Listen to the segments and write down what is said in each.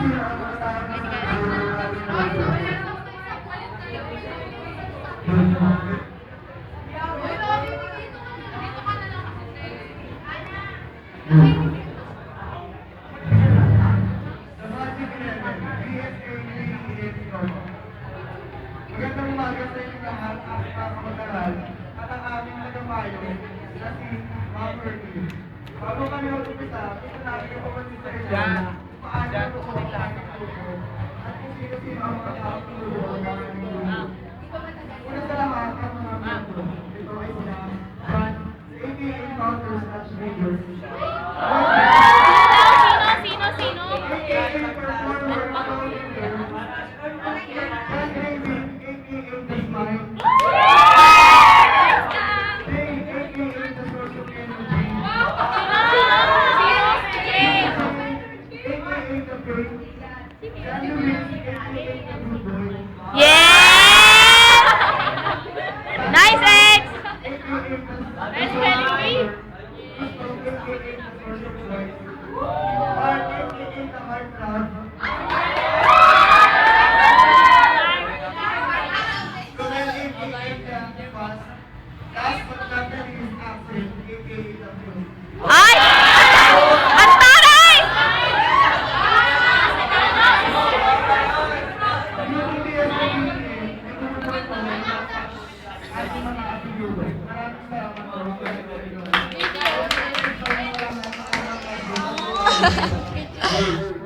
Magandang umaga sa inyo lahat, mga kamag-aral, at ang aming nagamayo na si Ma'am Ernie. Bago kami mag-upisa, gusto namin yung pumunti sa inyo paano ito po ang aming grupo at kung sino-sino ang mga kakatulong ng aming grupo. Una sa lahat, ang mga grupo. Ito ay sila Brand, AK Encounters at Raiders. Sino? AK Performer Yeah! Nice, X! Nice spelling bee! Ay! Ang taray!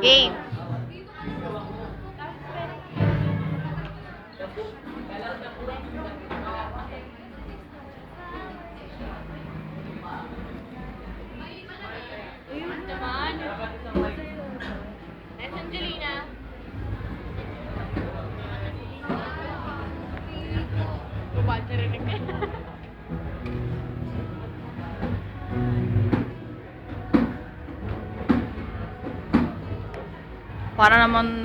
Game. Nice, Angelina. Bubad na rin Para naman